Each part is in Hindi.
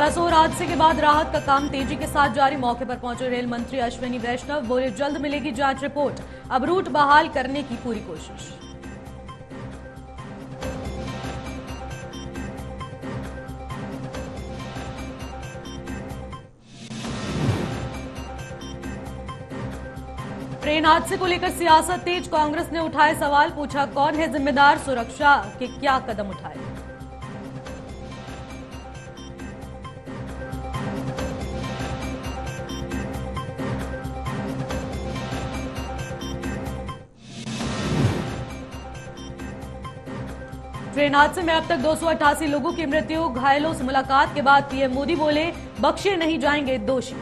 बालासोर हादसे के बाद राहत का काम तेजी के साथ जारी। मौके पर पहुंचे रेल मंत्री अश्विनी वैष्णव, बोले जल्द मिलेगी जांच रिपोर्ट, अब रूट बहाल करने की पूरी कोशिश। ट्रेन हादसे को लेकर सियासत तेज, कांग्रेस ने उठाए सवाल, पूछा कौन है जिम्मेदार, सुरक्षा के क्या कदम उठाए। ट्रेन हादसे में अब तक 288 लोगों की मृत्यु, घायलों से मुलाकात के बाद पीएम मोदी बोले बख्शे नहीं जाएंगे दोषी। –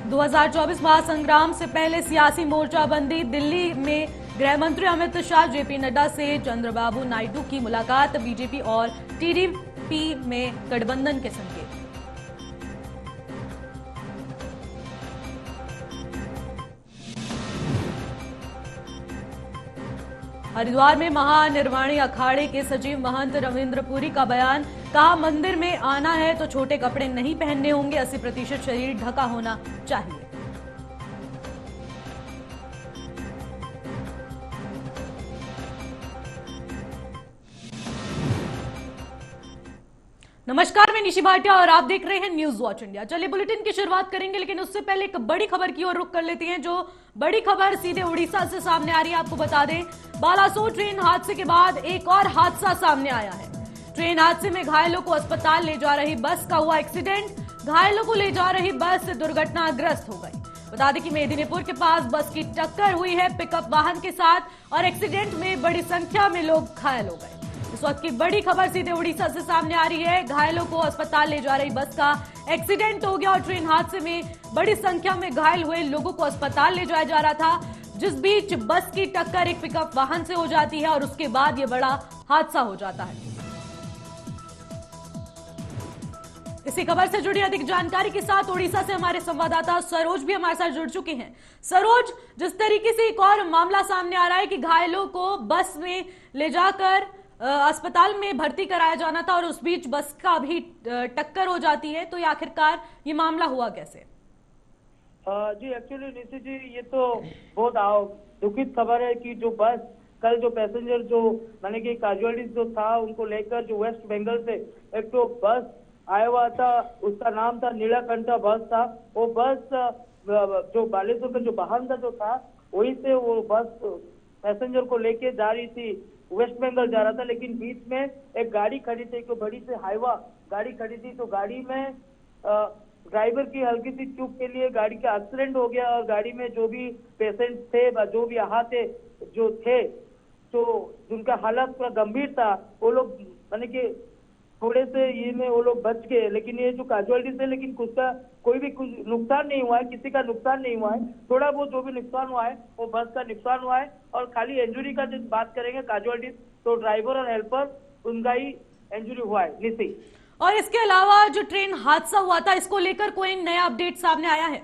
2024 महासंग्राम से पहले सियासी मोर्चाबंदी, दिल्ली में गृह मंत्री अमित शाह, जेपी नड्डा से चंद्रबाबू नायडू की मुलाकात, बीजेपी और टीडीपी में गठबंधन के संकेत। हरिद्वार में महानिर्वाणी अखाड़े के सचिव महंत रविंद्रपुरी का बयान, कहा मंदिर में आना है तो छोटे कपड़े नहीं पहनने होंगे, 80% शरीर ढका होना चाहिए। नमस्कार, मैं निशी भाटिया और आप देख रहे हैं न्यूज वॉच इंडिया। चलिए बुलेटिन की शुरुआत करेंगे, लेकिन उससे पहले एक बड़ी खबर की ओर रुख कर लेते हैं। जो बड़ी खबर सीधे उड़ीसा से सामने आ रही है। आपको बता दें, बालासोर ट्रेन हादसे के बाद एक और हादसा सामने आया है। ट्रेन हादसे में घायलों को अस्पताल ले जा रही बस का हुआ एक्सीडेंट। घायलों को ले जा रही बस दुर्घटनाग्रस्त हो गई। बता दें कि मेदिनीपुर के पास बस की टक्कर हुई है पिकअप वाहन के साथ और एक्सीडेंट में बड़ी संख्या में लोग घायल हो गए। इस वक्त की बड़ी खबर सीधे उड़ीसा से सामने आ रही है। घायलों को अस्पताल ले जा रही बस का एक्सीडेंट हो गया और ट्रेन हादसे में बड़ी संख्या में घायल हुए लोगों को अस्पताल ले जाया जा रहा था, जिस बीच बस की टक्कर एक पिकअप वाहन से हो जाती है और उसके बाद यह बड़ा हादसा हो जाता है। इसी खबर से जुड़ी अधिक जानकारी के साथ उड़ीसा से हमारे संवाददाता सरोज भी हमारे साथ जुड़ चुके हैं। सरोज, जिस तरीके से एक और मामला सामने आ रहा है कि घायलों को बस में ले जाकर अस्पताल में भर्ती कराया जाना था और उस बीच बस का भी टक्कर हो जाती है, तो ये आखिरकार ये मामला हुआ कैसे? जी एक्चुअली निशि जी, ये तो बहुत दुखित खबर है कि जो बस कल जो पैसेंजर जो माने कि कैजुअलिटीज जो था उनको लेकर जो वेस्ट बंगाल से एक तो बस आया हुआ था, उसका नाम था नीलाकंठा बस था। वो बस जो बालेश्वर का जो वाहन था जो था वहीं से वो बस पैसेंजर को लेके जा रही थी, वेस्ट बंगाल जा रहा था। लेकिन बीच में एक गाड़ी खड़ी थी, एक बड़ी सी हाईवा गाड़ी खड़ी थी, तो गाड़ी में ड्राइवर की हल्की सी चूक के लिए गाड़ी का एक्सीडेंट हो गया और गाड़ी में जो भी पेशेंट थे, जो भी आहत जो थे, तो जिनका हालत पूरा गंभीर था, वो लोग माने कि थोड़े से ये में वो लोग बच गए। लेकिन ये जो कैजुअलिटीज है, लेकिन कुछ का कोई भी कुछ नुकसान नहीं हुआ है, किसी का नुकसान नहीं हुआ है। थोड़ा बहुत जो भी नुकसान हुआ है वो बस का नुकसान हुआ है। और खाली इंजुरी का जब बात करेंगे कैजुअलिटीज, तो ड्राइवर और हेल्पर उनका ही इंजुरी हुआ है निशि। और इसके अलावा जो ट्रेन हादसा हुआ था, इसको लेकर कोई नया अपडेट सामने आया है?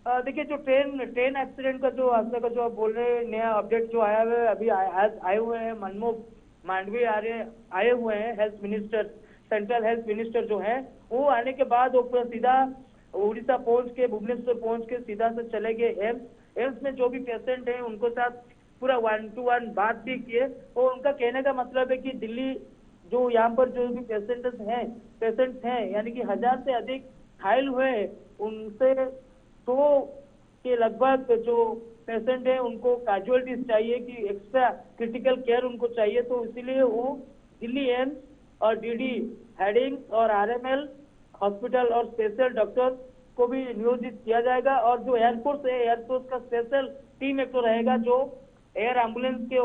देखिए, जो ट्रेन एक्सीडेंट का जो हादसा का जो आप बोल रहे हैं, नया अपडेट जो आया है अभी आए हुए हैं मनमोहन मांडवी आए हुए हैं, health minister, central health minister जो है, वो आने के बाद वो पूरा सीधा उड़ीसा पहुंच के, भुवनेश्वर पहुंच के सीधा से चले गए एम्स में जो भी पेशेंट हैं उनको साथ पूरा 1-to-1 बात भी किए। और उनका कहने का मतलब है कि दिल्ली जो यहाँ पर जो भी पेशेंट्स हैं यानी कि 1000 से अधिक घायल हुए हैं, उनसे 100 के लगभग जो पेशेंट है उनको कैजुअलिटीज चाहिए कि एक्स्ट्रा क्रिटिकल केयर उनको चाहिए। तो इसीलिए वो दिल्ली एम्स और डीडी हेडिंग और आरएमएल हॉस्पिटल और स्पेशल डॉक्टर को भी नियोजित किया जाएगा। और जो एयरफोर्स है, एयरफोर्स का स्पेशल टीम एक तो रहेगा, जो एयर एम्बुलेंस के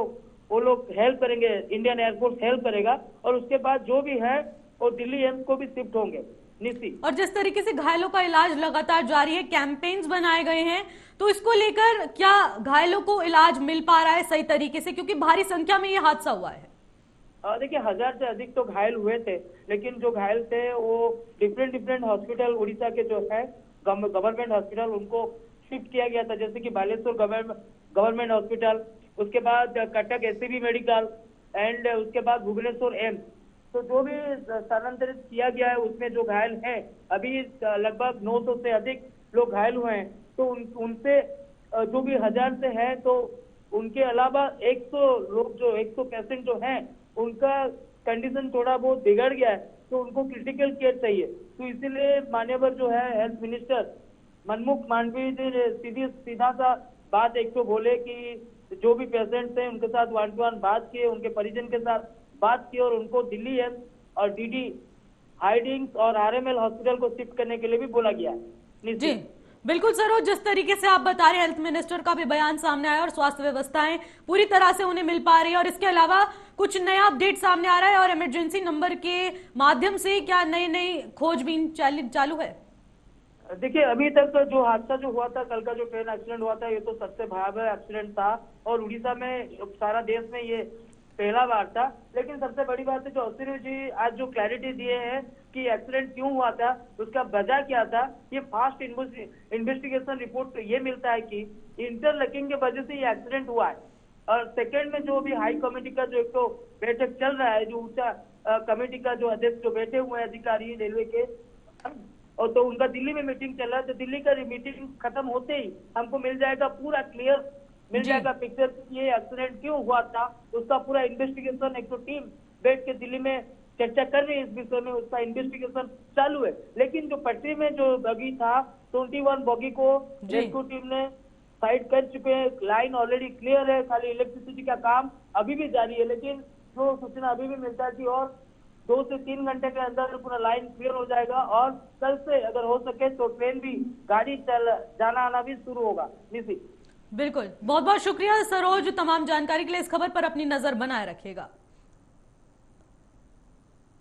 वो लोग हेल्प करेंगे, इंडियन एयरफोर्स हेल्प करेगा। और उसके बाद जो भी है वो दिल्ली एम्स को भी शिफ्ट होंगे निशि। और जिस तरीके से घायलों का इलाज लगातार जारी है, कैंपेन्स बनाए गए हैं, तो इसको लेकर क्या घायलों को इलाज मिल पा रहा है सही तरीके से, क्योंकि भारी संख्या में ये हादसा हुआ है? देखिए 1000 से अधिक तो घायल हुए थे, लेकिन जो घायल थे वो डिफरेंट हॉस्पिटल उड़ीसा के जो है गवर्नमेंट हॉस्पिटल उनको शिफ्ट किया गया था, जैसे कि बालेश्वर गवर्नमेंट हॉस्पिटल, उसके बाद कटक एससीबी मेडिकल एंड उसके बाद भुवनेश्वर एम्स। तो जो भी स्थानांतरित किया गया है उसमें जो घायल हैं अभी लगभग 900 से अधिक लोग घायल हुए हैं। तो उनसे जो भी 1000 से है तो उनके अलावा 100 लोग जो 100 पेशेंट जो हैं उनका कंडीशन थोड़ा बहुत बिगड़ गया है, तो उनको क्रिटिकल केयर चाहिए। तो इसीलिए मान्यवर जो है हेल्थ मिनिस्टर मनमुख मांडवी जी सीधा सा बात एक तो बोले कि जो भी पेशेंट्स हैं उनके साथ 1-to-1 बात किए, उनके परिजन के साथ बात की और उनको दिल्ली एम्स और डीडी हाइडिंग्स और आरएमएल हॉस्पिटल को शिफ्ट करने के लिए भी बोला गया है। जी बिल्कुल सर, और जिस तरीके से आप बता रहे हैं हेल्थ मिनिस्टर का भी बयान सामने आया और स्वास्थ्य व्यवस्थाएं पूरी तरह से उन्हें मिल पा रही है, और इसके अलावा कुछ नया अपडेट सामने आ रहा है और इमरजेंसी नंबर के माध्यम से क्या नई खोजबीन चालू है? देखिए अभी तक तो जो हादसा जो हुआ था, कल का जो ट्रेन एक्सीडेंट हुआ था, ये तो सबसे भयावह एक्सीडेंट था और उड़ीसा में सारा देश में ये पहला बार था। लेकिन सबसे बड़ी बात है जो अश्विनी जी आज जो क्लैरिटी दिए हैं कि एक्सीडेंट क्यों हुआ था, उसका वजह क्या था, ये फास्ट इन्वेस्टिगेशन रिपोर्ट तो ये मिलता है कि इंटरलॉकिंग के वजह से ये एक्सीडेंट हुआ है। और सेकेंड में जो भी हाई कमेटी का जो एक तो बैठक चल रहा है, जो ऊंचा कमेटी का जो अध्यक्ष जो बैठे हुए हैं अधिकारी रेलवे के, और तो उनका दिल्ली में मीटिंग चल रहा है, तो दिल्ली का मीटिंग खत्म होते ही हमको मिल जाएगा पूरा क्लियर मिल जाएगा पिक्चर ये एक्सीडेंट क्यों हुआ था, उसका पूरा इन्वेस्टिगेशन एक तो टीम बैठ के दिल्ली में चर्चा कर रही है इस विषय में, उसका इन्वेस्टिगेशन चालू है। लेकिन जो पटरी में जो बगी था 21 बगी को रेस्क्यू टीम ने साइड कर चुके हैं, लाइन ऑलरेडी क्लियर है, खाली इलेक्ट्रिसिटी का काम अभी भी जारी है। लेकिन जो सूचना अभी भी मिलता है कि और 2 से 3 घंटे के अंदर पूरा लाइन क्लियर हो जाएगा और कल से अगर हो सके तो ट्रेन भी गाड़ी जाना आना भी शुरू होगा। निशी बिल्कुल, बहुत बहुत शुक्रिया सरोज तमाम जानकारी के लिए। इस खबर पर अपनी नजर बनाए रखिएगा।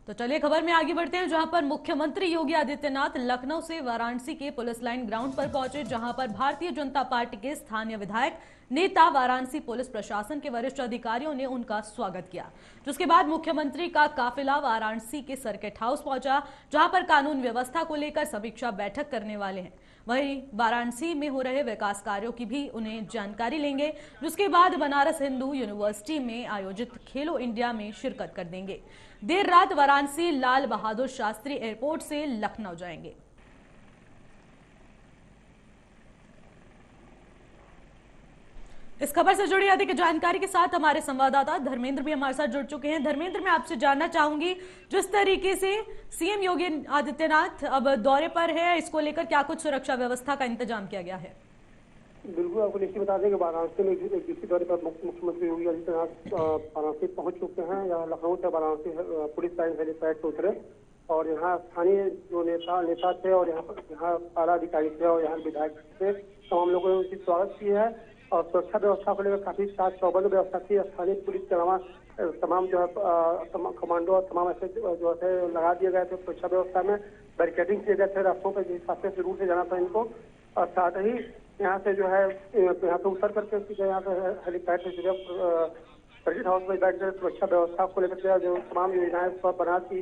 तो चलिए खबर में आगे बढ़ते हैं, जहां पर मुख्यमंत्री योगी आदित्यनाथ लखनऊ से वाराणसी के पुलिस लाइन ग्राउंड पर पहुंचे, जहां पर भारतीय जनता पार्टी के स्थानीय विधायक नेता वाराणसी पुलिस प्रशासन के वरिष्ठ अधिकारियों ने उनका स्वागत किया। जिसके बाद मुख्यमंत्री का काफिला वाराणसी के सर्किट हाउस पहुंचा, जहां पर कानून व्यवस्था को लेकर समीक्षा बैठक करने वाले हैं। वहीं वाराणसी में हो रहे विकास कार्यों की भी उन्हें जानकारी लेंगे, जिसके बाद बनारस हिंदू यूनिवर्सिटी में आयोजित खेलो इंडिया में शिरकत कर देंगे। देर रात वाराणसी लाल बहादुर शास्त्री एयरपोर्ट से लखनऊ जाएंगे। इस खबर से जुड़ी अधिक जानकारी के साथ हमारे संवाददाता धर्मेंद्र भी हमारे साथ जुड़ चुके हैं। धर्मेंद्र, मैं आपसे जानना चाहूंगी, जिस तरीके से सीएम योगी आदित्यनाथ अब दौरे पर है, इसको लेकर क्या कुछ सुरक्षा व्यवस्था का इंतजाम किया गया है? बिल्कुल, आपको निश्चित बता दें कि वाराणसी में एक दूसरे दौरे पर मुख्यमंत्री योगी आदित्यनाथ वाराणसी पहुंच चुके हैं। यहाँ लखनऊ से वाराणसी पुलिस लाइन हेलीपैड पे उतरे और यहाँ स्थानीय जो नेता थे और यहाँ आला अधिकारी थे और यहाँ विधायक थे, तमाम लोगों ने उनकी स्वागत किया है। और सुरक्षा व्यवस्था को लेकर काफी साथ चौबंद व्यवस्था थी। स्थानीय पुलिस के अलावा तमाम जो है कमांडो और तमाम ऐसे जो है लगा दिए गए थे। सुरक्षा व्यवस्था में बैरिकेडिंग किए गए थे रास्तों पर, जिस रास्ते से रूट से जाना था इनको। और साथ ही यहाँ से जो है यहाँ पे उतर करके यहाँ पे हेलीपैड से सर्किट हाउस में बैठ कर सुरक्षा व्यवस्था को लेकर जो तमाम योजनाएं बनारस की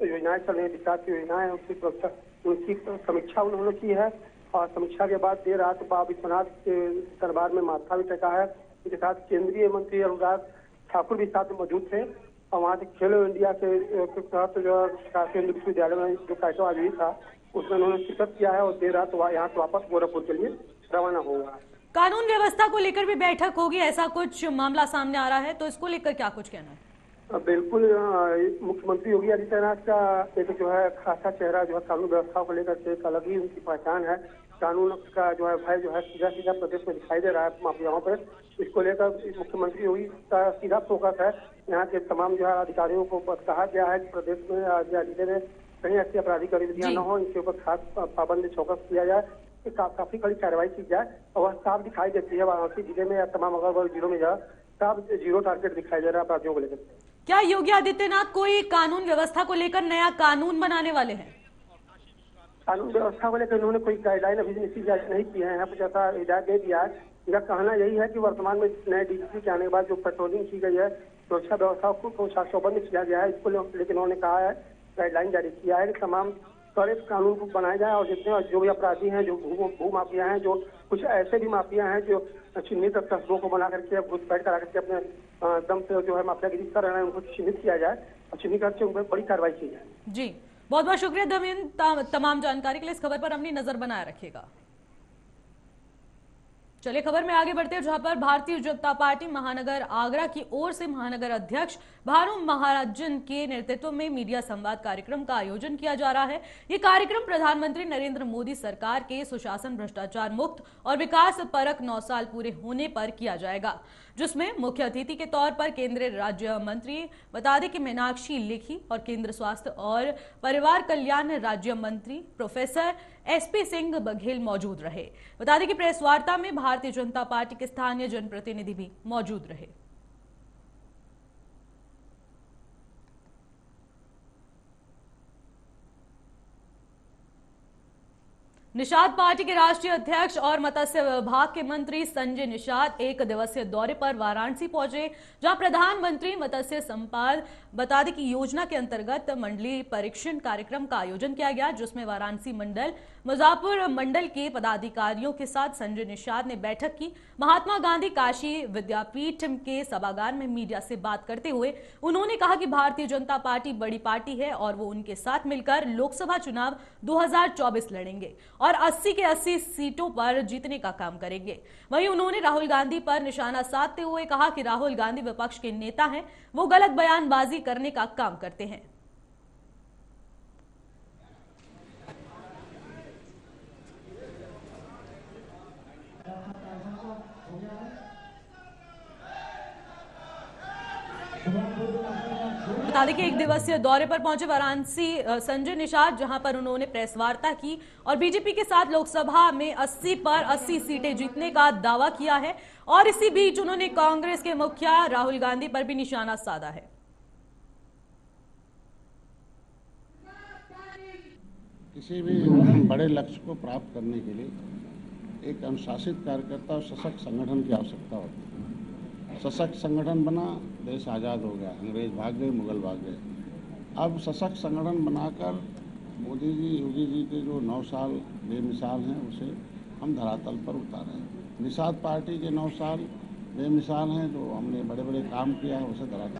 योजनाएं चल रही है, विकास की योजनाएं, उसकी सुरक्षा उनकी समीक्षा उन्होंने की है। और समीक्षा के बाद देर रात बाबा विश्वनाथ के दरबार में माथा भी टेका है। इसके साथ केंद्रीय मंत्री अनुराग ठाकुर भी साथ में मौजूद थे और वहाँ से खेलो इंडिया के तहत जो केंद्रीय विश्वविद्यालय में जो कार्यक्रम आयोजित था उसमें उन्होंने शिरकत किया है और देर रात यहाँ से वापस गोरखपुर के लिए रवाना होगा। कानून व्यवस्था को लेकर भी बैठक होगी, ऐसा कुछ मामला सामने आ रहा है, तो इसको लेकर क्या कुछ कहना है? बिल्कुल, मुख्यमंत्री योगी आदित्यनाथ का एक जो है खासा चेहरा जो है कानून व्यवस्था को लेकर के एक अलग ही उनकी पहचान है। कानून का जो है भय जो है सीधा सीधा प्रदेश में दिखाई दे रहा है माफियाओं पर। इसको लेकर मुख्यमंत्री योगी का सीधा फोकस है। यहाँ के तमाम जो है अधिकारियों को कहा गया है कि प्रदेश में या जिले में कहीं ऐसी आपराधिक गतिविधियां न हो, इनके ऊपर खास पाबंदी चौकस किया जाए, काफी कड़ी कार्रवाई की जाए। और वह साफ दिखाई देती है वाराणसी जिले में या तमाम अगल जिलों में जो साफ जीरो टारगेट दिखाई दे रहा है अपराधियों को लेकर। क्या योगी आदित्यनाथ कोई कानून व्यवस्था को लेकर नया कानून बनाने वाले हैं? कानून व्यवस्था को लेकर उन्होंने कोई गाइडलाइन अभी नहीं की है। यहाँ पर जैसा हिदायत दे दिया है, इनका कहना यही है कि वर्तमान में नए डीजीपी के आने के बाद जो पेट्रोलिंग की गई है सुरक्षा व्यवस्था को चौबंद किया गया है। इसको लेकिन उन्होंने कहा है, गाइडलाइन जारी किया है कि तमाम कड़े कानून को बनाया जाए और जितने जो भी अपराधी हैं, जो भू माफिया हैं, जो कुछ ऐसे भी माफिया हैं जो चिन्हित तस्करों को बना करके घुसपैठ करा करके अपने दम से जो है माफियागिरी कर रहे हैं, उनको चिन्हित किया जाए और चिन्हित करके उन पर बड़ी कार्रवाई की जाए। जी, बहुत बहुत शुक्रिया धर्मेंद्र, तमाम जानकारी के लिए। इस खबर पर अपनी नजर बनाए रखिएगा। चलिए खबर में आगे बढ़ते हैं, जहां पर भारतीय जनता पार्टी महानगर आगरा की ओर से महानगर अध्यक्ष भानु महाराजन के नेतृत्व में मीडिया संवाद कार्यक्रम का आयोजन किया जा रहा है। ये कार्यक्रम प्रधानमंत्री नरेंद्र मोदी सरकार के सुशासन, भ्रष्टाचार मुक्त और विकास परक 9 साल पूरे होने पर किया जाएगा, जिसमें मुख्य अतिथि के तौर पर केंद्रीय राज्य मंत्री बता दें कि मीनाक्षी लेखी और केंद्र स्वास्थ्य और परिवार कल्याण राज्य मंत्री प्रोफेसर SP सिंह बघेल मौजूद रहे। बता दें कि प्रेस वार्ता में भारतीय जनता पार्टी के स्थानीय जनप्रतिनिधि भी मौजूद रहे। निषाद पार्टी के राष्ट्रीय अध्यक्ष और मत्स्य विभाग के मंत्री संजय निषाद 1 दिवसीय दौरे पर वाराणसी पहुंचे, जहां प्रधानमंत्री मत्स्य संपद बता दें कि योजना के अंतर्गत मंडलीय परीक्षण कार्यक्रम का आयोजन किया गया, जिसमें वाराणसी मंडल, मुजफ्फरपुर मंडल के पदाधिकारियों के साथ संजय निषाद ने बैठक की। महात्मा गांधी काशी विद्यापीठ के सभागार में मीडिया से बात करते हुए उन्होंने कहा कि भारतीय जनता पार्टी बड़ी पार्टी है और वो उनके साथ मिलकर लोकसभा चुनाव 2024 लड़ेंगे और 80 के 80 सीटों पर जीतने का काम करेंगे। वहीं उन्होंने राहुल गांधी पर निशाना साधते हुए कहा कि राहुल गांधी विपक्ष के नेता हैं, वो गलत बयानबाजी करने का काम करते हैं। बता दें कि 1 दिवसीय दौरे पर पहुंचे वाराणसी संजय निषाद, जहां पर उन्होंने प्रेस वार्ता की और बीजेपी के साथ लोकसभा में 80 पर 80 सीटें जीतने का दावा किया है। और इसी बीच उन्होंने कांग्रेस के मुखिया राहुल गांधी पर भी निशाना साधा है। किसी भी बड़े लक्ष्य को प्राप्त करने के लिए एक अनुशासित कार्यकर्ता और सशक्त संगठन की आवश्यकता होती है। सशक्त संगठन बना, देश आज़ाद हो गया, अंग्रेज भाग गए, मुगल भाग गए। अब सशक्त संगठन बनाकर मोदी जी, योगी जी के जो 9 साल बेमिसाल हैं, उसे हम धरातल पर उतारे हैं। निषाद पार्टी के 9 साल बेमिसाल हैं, जो हमने बड़े बड़े काम किया है, उसे धरातल।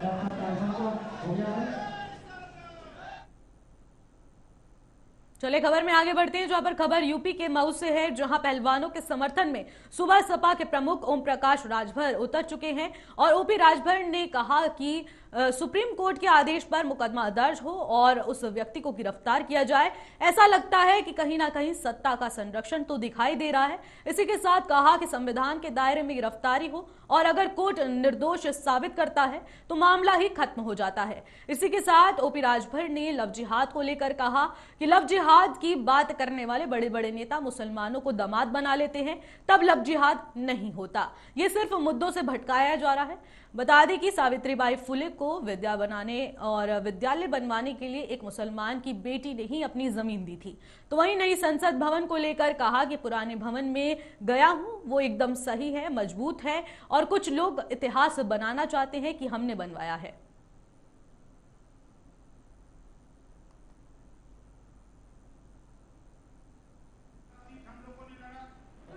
चले खबर में आगे बढ़ते हैं, जहां पर खबर यूपी के मऊ से है, जहां पहलवानों के समर्थन में सुबह सपा के प्रमुख ओम प्रकाश राजभर उतर चुके हैं और ओपी राजभर ने कहा कि सुप्रीम कोर्ट के आदेश पर मुकदमा दर्ज हो और उस व्यक्ति को गिरफ्तार किया जाए। ऐसा लगता है कि कहीं ना कहीं सत्ता का संरक्षण तो दिखाई दे रहा है। इसी के साथ कहा कि संविधान के दायरे में गिरफ्तारी हो और अगर कोर्ट निर्दोष साबित करता है तो मामला ही खत्म हो जाता है। इसी के साथ ओपी राजभर ने लव जिहाद को लेकर कहा कि लव जिहाद की बात करने वाले बड़े बड़े नेता मुसलमानों को दामाद बना लेते हैं, तब लव जिहाद नहीं होता, ये सिर्फ मुद्दों से भटकाया जा रहा है। बता दें कि सावित्रीबाई फुले को विद्या बनाने और विद्यालय बनवाने के लिए एक मुसलमान की बेटी ने ही अपनी जमीन दी थी। तो वहीं नई संसद भवन को लेकर कहा कि पुराने भवन में गया हूं, वो एकदम सही है, मजबूत है और कुछ लोग इतिहास बनाना चाहते हैं कि हमने बनवाया है।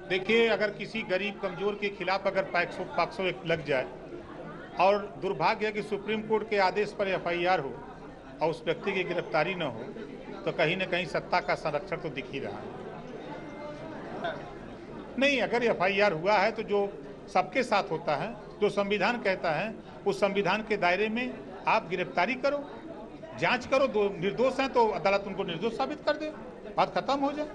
देखिए, अगर किसी गरीब कमजोर के खिलाफ अगर पॉक्सो लग जाए और दुर्भाग्य है कि सुप्रीम कोर्ट के आदेश पर FIR हो और उस व्यक्ति की गिरफ्तारी न हो, तो कहीं न कहीं सत्ता का संरक्षण तो दिख ही रहा है। नहीं, अगर FIR हुआ है तो जो सबके साथ होता है, जो संविधान कहता है, उस संविधान के दायरे में आप गिरफ्तारी करो, जांच करो, दो निर्दोष हैं तो अदालत उनको निर्दोष साबित कर दे, बात खत्म हो जाए।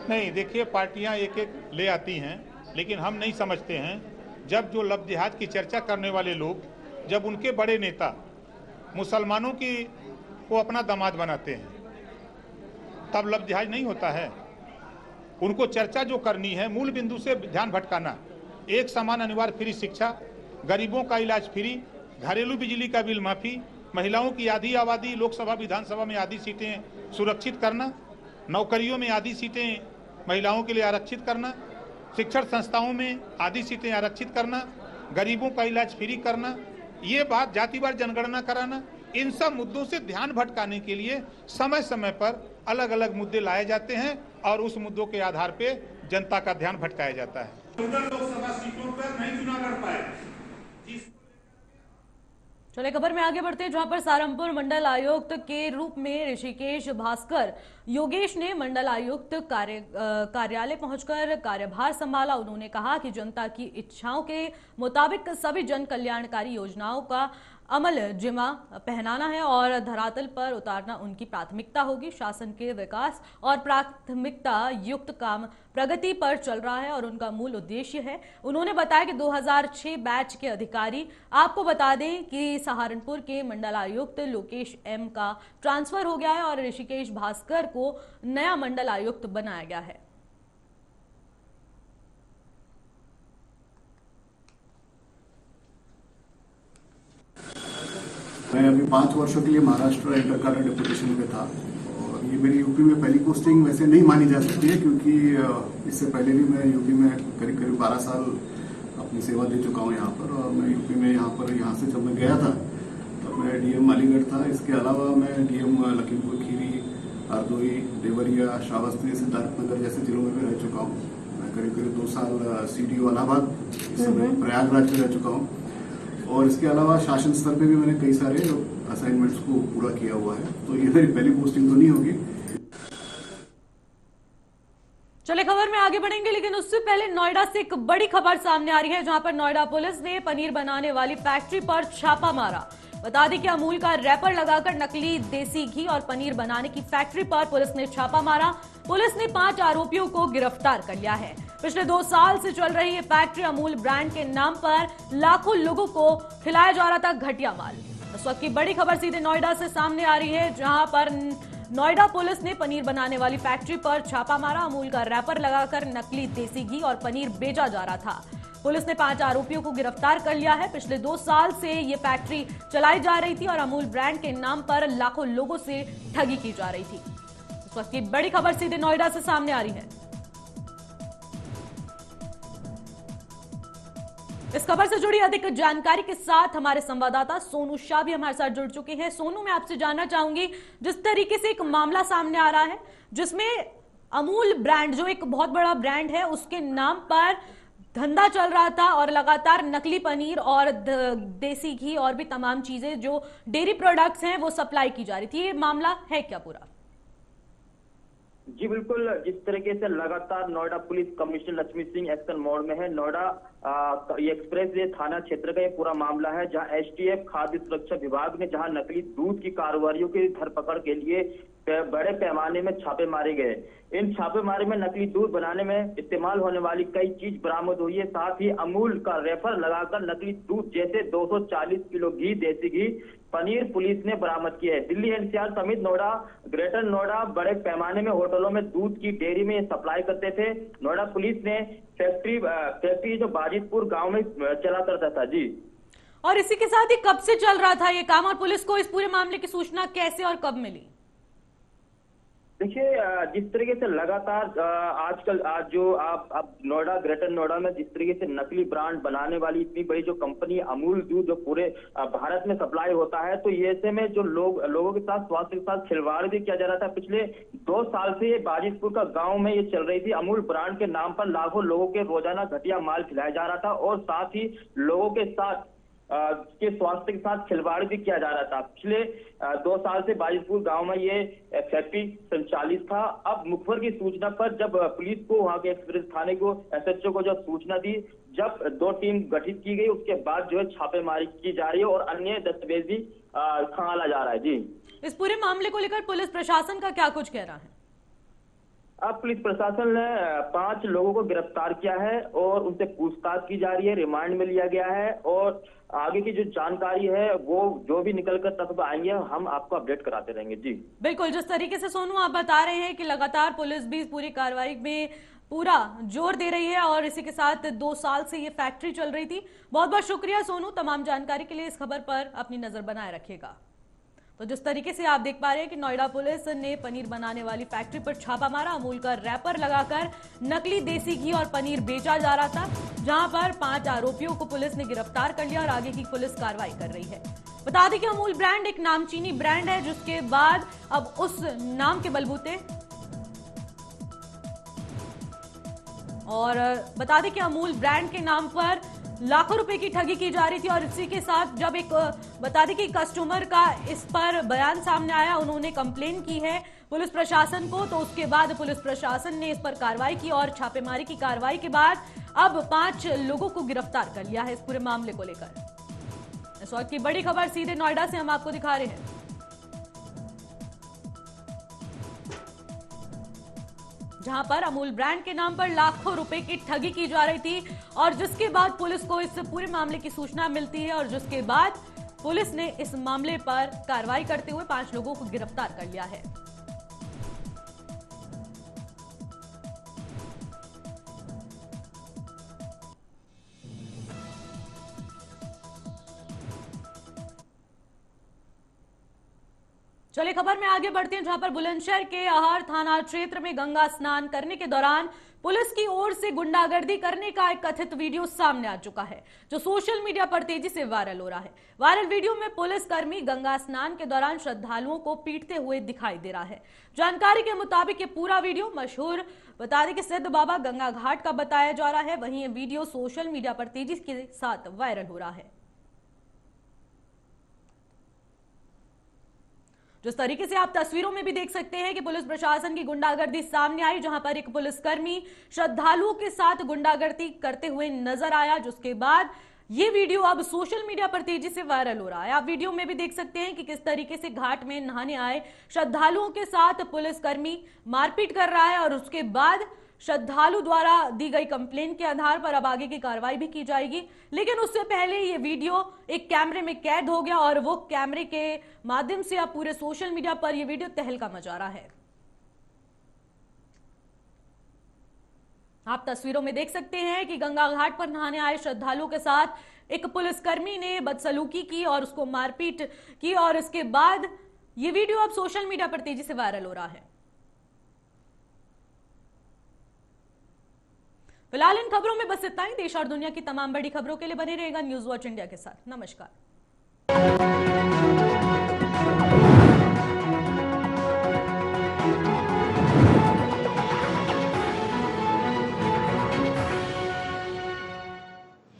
नहीं, देखिए, पार्टियां एक एक ले आती हैं, लेकिन हम नहीं समझते हैं जब जो लव जिहाद की चर्चा करने वाले लोग, जब उनके बड़े नेता मुसलमानों को अपना दामाद बनाते हैं, तब लव जिहाद नहीं होता है। उनको चर्चा जो करनी है, मूल बिंदु से ध्यान भटकाना, एक समान अनिवार्य फ्री शिक्षा, गरीबों का इलाज फ्री, घरेलू बिजली का बिल माफी, महिलाओं की आधी आबादी लोकसभा विधानसभा में आधी सीटें सुरक्षित करना, नौकरियों में आधी सीटें महिलाओं के लिए आरक्षित करना, शिक्षण संस्थाओं में आधी सीटें आरक्षित करना, गरीबों का इलाज फ्री करना, ये बात जातिवार जनगणना कराना, इन सब मुद्दों से ध्यान भटकाने के लिए समय समय पर अलग अलग मुद्दे लाए जाते हैं और उस मुद्दों के आधार पे जनता का ध्यान भटकाया जाता है। 14 लोकसभा सीटों पर नहीं चुनाव लड़ पाए। चलिए खबर में आगे बढ़ते हैं, जहां पर सहारनपुर मंडल आयुक्त के रूप में ऋषिकेश भास्कर योगेश ने मंडल आयुक्त कार्यालय पहुंचकर कार्यभार संभाला। उन्होंने कहा कि जनता की इच्छाओं के मुताबिक सभी जन कल्याणकारी योजनाओं का अमल जिमा पहनाना है और धरातल पर उतारना उनकी प्राथमिकता होगी। शासन के विकास और प्राथमिकता युक्त काम प्रगति पर चल रहा है और उनका मूल उद्देश्य है। उन्होंने बताया कि 2006 बैच के अधिकारी, आपको बता दें कि सहारनपुर के मंडलायुक्त लोकेश एम का ट्रांसफर हो गया है और ऋषिकेश भास्कर को नया मंडल आयुक्त बनाया गया है। मैं अभी 5 वर्षों के लिए महाराष्ट्र इंटर काडर डेपुटेशन पे था और ये मेरी यूपी में पहली पोस्टिंग वैसे नहीं मानी जा सकती है, क्योंकि इससे पहले भी मैं यूपी में करीब करीब 12 साल अपनी सेवा दे चुका हूँ यहाँ पर। और मैं यूपी में यहाँ से जब मैं गया था तब मैं डीएम मालीगढ़ था। इसके अलावा मैं डीएम लखीमपुर खीरी, हरदोई, देवरिया, श्रावस्ती, सिद्धार्थनगर जैसे जिलों में भी रह चुका हूँ। मैं करीब 2 साल CDO इलाहाबाद, इस समय प्रयागराज में रह चुका हूँ। और इसके अलावा शासन स्तर पे भी मैंने कई सारे असाइनमेंट्स को पूरा किया हुआ है, तो ये मेरी पहली पोस्टिंग तो नहीं होगी। चले खबर में आगे बढ़ेंगे, लेकिन उससे पहले नोएडा से एक बड़ी खबर सामने आ रही है, जहां पर नोएडा पुलिस ने पनीर बनाने वाली फैक्ट्री पर छापा मारा। बता दें कि अमूल का रैपर लगाकर नकली देसी घी और पनीर बनाने की फैक्ट्री पर पुलिस ने छापा मारा। पुलिस ने 5 आरोपियों को गिरफ्तार कर लिया है। पिछले 2 साल से चल रही ये फैक्ट्री अमूल ब्रांड के नाम पर लाखों लोगों को खिलाया जा रहा था घटिया माल। इस वक्त की बड़ी खबर सीधे नोएडा से सामने आ रही है, जहां पर नोएडा पुलिस ने पनीर बनाने वाली फैक्ट्री पर छापा मारा। अमूल का रैपर लगाकर नकली देसी घी और पनीर बेचा जा रहा था। पुलिस ने 5 आरोपियों को गिरफ्तार कर लिया है। पिछले 2 साल से ये फैक्ट्री चलाई जा रही थी और अमूल ब्रांड के नाम पर लाखों लोगों से ठगी की जा रही थी। इस वक्त की बड़ी खबर सीधे नोएडा से सामने आ रही है। इस खबर से जुड़ी अधिक जानकारी के साथ हमारे संवाददाता सोनू शाह भी हमारे साथ जुड़ चुके हैं। सोनू, मैं आपसे जानना चाहूंगी, जिस तरीके से एक मामला सामने आ रहा है जिसमें अमूल ब्रांड, जो एक बहुत बड़ा ब्रांड है, उसके नाम पर धंधा चल रहा था और लगातार नकली पनीर और देसी घी और भी तमाम चीजें जो डेयरी प्रोडक्ट्स हैं वो सप्लाई की जा रही थी। ये मामला है क्या पूरा? जी बिल्कुल, जिस तरीके से लगातार Noida police commissioner Lakshmi Singh action mode में है। नोएडा ये एक्सप्रेस वे थाना क्षेत्र का ये पूरा मामला है, जहां STF खाद्य सुरक्षा विभाग ने जहां नकली दूध की कार्रवाइयों की धरपकड़ के लिए बड़े पैमाने में छापे मारे गए। इन छापेमारी में नकली दूध बनाने में इस्तेमाल होने वाली कई चीज बरामद हुई है। साथ ही अमूल का रेफर लगाकर नकली दूध जैसे 240 किलो घी, देसी घी, पनीर पुलिस ने बरामद किया है। दिल्ली NCR समेत नोएडा, ग्रेटर नोएडा बड़े पैमाने में होटलों में दूध की डेयरी में सप्लाई करते थे। नोएडा पुलिस ने फैक्ट्री जो बाजितपुर गांव में चला करता था। जी, और इसी के साथ ही कब से चल रहा था ये काम और पुलिस को इस पूरे मामले की सूचना कैसे और कब मिली? देखिए, जिस तरीके से लगातार आजकल आप नोएडा, ग्रेटर नोएडा में जिस तरीके से नकली ब्रांड बनाने वाली इतनी बड़ी जो कंपनी अमूल दूध जो पूरे भारत में सप्लाई होता है, तो ये ऐसे में जो लोगों के साथ, स्वास्थ्य के साथ खिलवाड़ भी किया जा रहा था। पिछले 2 साल से ये बाजितपुर का गांव में ये चल रही थी। अमूल ब्रांड के नाम पर लाखों लोगों के रोजाना घटिया माल खिलाया जा रहा था और साथ ही लोगों के साथ के स्वास्थ्य के साथ खिलवाड़ भी किया जा रहा था। पिछले 2 साल से बाजितपुर गांव में ये फैक्ट्री संचालित था। अब मुखबिर की सूचना पर जब पुलिस को, वहां के एक्सप्रेस थाने को, SHO को जब सूचना दी, जब 2 टीम गठित की गई, उसके बाद जो है छापेमारी की जा रही है और अन्य दस्तावेज भी खंगाला जा रहा है। जी, इस पूरे मामले को लेकर पुलिस प्रशासन का क्या कुछ कह रहा है? अब पुलिस प्रशासन ने 5 लोगों को गिरफ्तार किया है और उनसे पूछताछ की जा रही है, रिमांड में लिया गया है और आगे की जो जानकारी है वो जो भी निकलकर तथ्य आएंगे हम आपको अपडेट कराते रहेंगे। जी बिल्कुल, जिस तरीके से सोनू आप बता रहे हैं कि लगातार पुलिस भी इस पूरी कार्रवाई में पूरा जोर दे रही है और इसी के साथ 2 साल से ये फैक्ट्री चल रही थी। बहुत बहुत शुक्रिया सोनू, तमाम जानकारी के लिए। इस खबर पर अपनी नजर बनाए रखिएगा। तो जिस तरीके से आप देख पा रहे हैं कि नोएडा पुलिस ने पनीर बनाने वाली फैक्ट्री पर छापा मारा, अमूल का रैपर लगाकर नकली देसी घी और पनीर बेचा जा रहा था, जहां पर 5 आरोपियों को पुलिस ने गिरफ्तार कर लिया और आगे की पुलिस कार्रवाई कर रही है। बता दें कि अमूल ब्रांड एक नामचीनी ब्रांड है, जिसके बाद अब उस नाम के बलबूते और बता दें कि अमूल ब्रांड के नाम पर लाखों रुपए की ठगी की जा रही थी। और इसी के साथ जब एक बता दें कि कस्टमर का इस पर बयान सामने आया, उन्होंने कंप्लेन की है पुलिस प्रशासन को, तो उसके बाद पुलिस प्रशासन ने इस पर कार्रवाई की और छापेमारी की कार्रवाई के बाद अब 5 लोगों को गिरफ्तार कर लिया है इस पूरे मामले को लेकर। इस वक्त की बड़ी खबर सीधे नोएडा से हम आपको दिखा रहे हैं, जहां पर अमूल ब्रांड के नाम पर लाखों रुपए की ठगी की जा रही थी और जिसके बाद पुलिस को इस पूरे मामले की सूचना मिलती है और जिसके बाद पुलिस ने इस मामले पर कार्रवाई करते हुए 5 लोगों को गिरफ्तार कर लिया है। चलिए खबर में आगे बढ़ते हैं, जहां पर बुलंदशहर के अहार थाना क्षेत्र में गंगा स्नान करने के दौरान पुलिस की ओर से गुंडागर्दी करने का एक कथित वीडियो सामने आ चुका है, जो सोशल मीडिया पर तेजी से वायरल हो रहा है। वायरल वीडियो में पुलिसकर्मी गंगा स्नान के दौरान श्रद्धालुओं को पीटते हुए दिखाई दे रहा है। जानकारी के मुताबिक ये पूरा वीडियो मशहूर बता दें कि सिद्ध बाबा गंगा घाट का बताया जा रहा है। वहीं ये वीडियो सोशल मीडिया पर तेजी के साथ वायरल हो रहा है। जिस तरीके से आप तस्वीरों में भी देख सकते हैं कि पुलिस प्रशासन की गुंडागर्दी सामने आई, जहां पर एक पुलिसकर्मी श्रद्धालुओं के साथ गुंडागर्दी करते हुए नजर आया, जिसके बाद ये वीडियो अब सोशल मीडिया पर तेजी से वायरल हो रहा है। आप वीडियो में भी देख सकते हैं कि किस तरीके से घाट में नहाने आए श्रद्धालुओं के साथ पुलिसकर्मी मारपीट कर रहा है और उसके बाद श्रद्धालु द्वारा दी गई कंप्लेन के आधार पर अब आगे की कार्रवाई भी की जाएगी। लेकिन उससे पहले ये वीडियो एक कैमरे में कैद हो गया और वो कैमरे के माध्यम से अब पूरे सोशल मीडिया पर ये वीडियो तहलका मचा रहा है। आप तस्वीरों में देख सकते हैं कि गंगा घाट पर नहाने आए श्रद्धालुओं के साथ एक पुलिसकर्मी ने बदसलूकी की और उसको मारपीट की और इसके बाद ये वीडियो अब सोशल मीडिया पर तेजी से वायरल हो रहा है। फिलहाल इन खबरों में बस इतना ही। देश और दुनिया की तमाम बड़ी खबरों के लिए बने रहेगा न्यूज वॉच इंडिया के साथ। नमस्कार।